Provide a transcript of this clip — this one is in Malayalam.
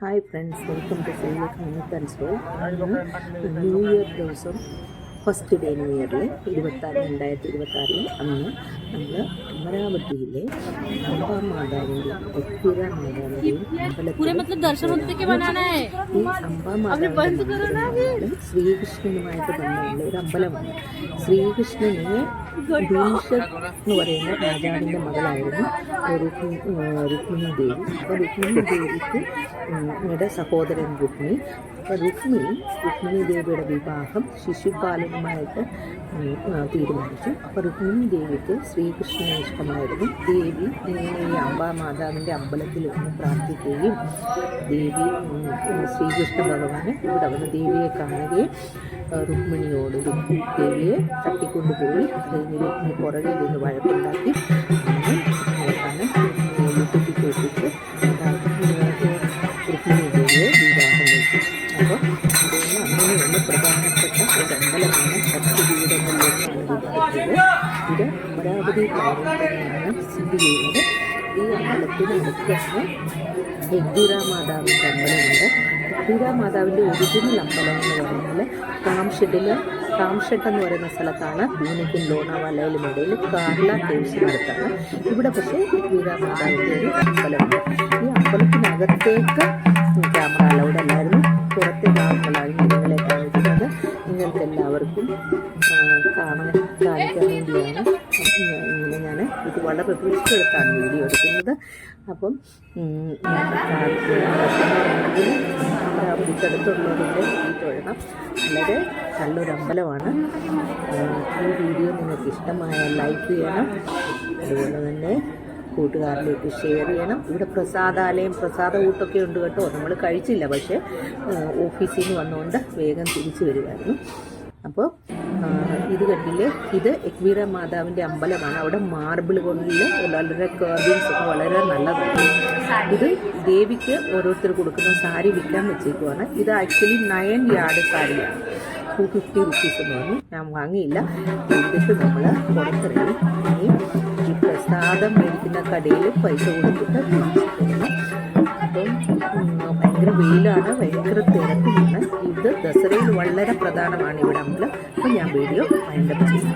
Hi friends, welcome to Save Community and Soul. New year ദിവസം ഫസ്റ്റ് ഡേ ന്യൂ ഇയറിൽ 2026 അന്ന് നമ്മൾ അമരാവതിയിലെ അംബാമാതാവിൻ്റെയും ഒത്തിര മാതാവിൻ്റെയും അംബാമാതാവിൻ്റെ ശ്രീകൃഷ്ണനുമായിട്ട് ബന്ധമുള്ള ഒരു അമ്പലമാണ്. ശ്രീകൃഷ്ണനെ ഭീഷൺ എന്ന് പറയുന്ന രാജാവിൻ്റെ മകളായിരുന്നു രുക്മിണി ദേവി. അപ്പോൾ രുക്മിണി ദേവിക്ക് സഹോദരൻ രുക്മിണി. അപ്പോൾ രുക്മിണി ദേവിയുടെ വിവാഹം ശിശുപാലനുമായിട്ട് തീരുമാനിച്ചു. അപ്പോൾ രുക്മിണി ദേവിക്ക് ശ്രീകൃഷ്ണനെ ഇഷ്ടമായിരുന്നു. ദേവി ഇങ്ങനെ ഈ അംബാമാതാവിൻ്റെ അമ്പലത്തിൽ നിന്ന് പ്രാർത്ഥിക്കുകയും ദേവി ശ്രീകൃഷ്ണ ഭഗവാന് ഇവിടെ വന്ന് ദേവിയെ കാണുകയും രുക്മിണിയോട് ദേവിയെ തട്ടിക്കൊണ്ടുപോയി രുക്മിണി പുറകെ നിന്ന് വഴക്കുണ്ടാക്കി അവസാനം യുദ്ധത്തിൽപ്പിച്ച് രുക്മിണി ദേവിയെ വിവാഹം കഴിച്ചു. അപ്പോൾ അതുകൊണ്ട് അങ്ങനെയുള്ള പ്രധാനപ്പെട്ട ഒരു അമ്പലമാണ് ഭക്തിപീഠങ്ങളിലൊന്നാണ് വിഭാഗത്തിൽ. ഇത് അമരാവതി തന്നെയാണ് സ്ഥിതി ചെയ്യുന്നത്. ഈ അമ്പലത്തിന് അടുത്ത് എഗ്ദൂര മാതാവിൻ്റെ അമ്പലമുണ്ട്. എഗ്ദൂര മാതാവിൻ്റെ ഒറിജിനൽ അമ്പലം എന്ന് പറഞ്ഞാൽ കാംഷെഡ് എന്ന് പറയുന്ന സ്ഥലത്താണ്. പൂനെക്കും ലോണാവാലയിലും ഇടയിൽ കാർല കേവ്സിനടുത്താണ്. ഇവിടെ പക്ഷേ എഗ്ദൂര മാതാവിൻ്റെ ഒരു അമ്പലമുണ്ട്. ഈ അമ്പലത്തിനകത്തേക്ക് ക്യാമറ അലൗഡ് അല്ലായിരുന്നു. പുറത്തെ ഭാഗങ്ങളാണ് നിങ്ങളെ കാണിക്കുന്നത്. നിങ്ങൾക്ക് എല്ലാവർക്കും കാണിക്കാൻ വേണ്ടിയാണ് ഇങ്ങനെ ഞാൻ ഇത് വളരെ റിസ്ക് എടുത്താണ് വീഡിയോ എടുക്കുന്നത്. അപ്പം അമരാവതിക്കടുത്തുള്ളവരുടെ ഈ തൊഴണം. വളരെ നല്ലൊരു അമ്പലമാണ്. ഈ വീഡിയോ നിങ്ങൾക്ക് ഇഷ്ടമായാൽ ലൈക്ക് ചെയ്യണം. അതുപോലെ തന്നെ കൂട്ടുകാരിലേക്ക് ഷെയർ ചെയ്യണം. ഇവിടെ പ്രസാദ ഊട്ടൊക്കെ ഉണ്ട് കേട്ടോ. നമ്മൾ കഴിച്ചില്ല, പക്ഷേ ഓഫീസിൽ നിന്ന് വന്നുകൊണ്ട് വേഗം തിരിച്ചു വരുമായിരുന്നു. അപ്പോൾ ഇത് കണ്ടില്ലേ, ഇത് എഗ്ദൂര മാതാവിൻ്റെ അമ്പലമാണ്. അവിടെ മാർബിൾ കൊണ്ടിൽ വളരെ കർവിങ്സ് ഒക്കെ വളരെ നല്ലതാണ്. ഇത് ദേവിക്ക് ഓരോരുത്തർ കൊടുക്കുന്ന സാരി വിൽക്കാൻ വെച്ചേക്കുവാണ്. ഇത് ആക്ച്വലി 9 യാർഡ് സാരിയാണ്. 250 റുപ്പീസ് എന്ന് പറഞ്ഞു. ഞാൻ വാങ്ങിയില്ല. ഇതിട്ട് നമ്മൾ പുറത്തിറങ്ങി ഈ പ്രസാദം മേടിക്കുന്ന കടയിൽ പൈസ കൊടുത്തിട്ട് വാങ്ങിച്ചിട്ടുണ്ട്. അപ്പം ഭയങ്കര വെയിലാണ്, ഭയങ്കര തിരക്കുമാണ്. ഇത് ദസറയിൽ വളരെ പ്രധാനമാണ് ഇവിടെ അമ്പലം. അപ്പം ഞാൻ വീഡിയോ വൈൻഡപ്പ് ചെയ്യുന്നു.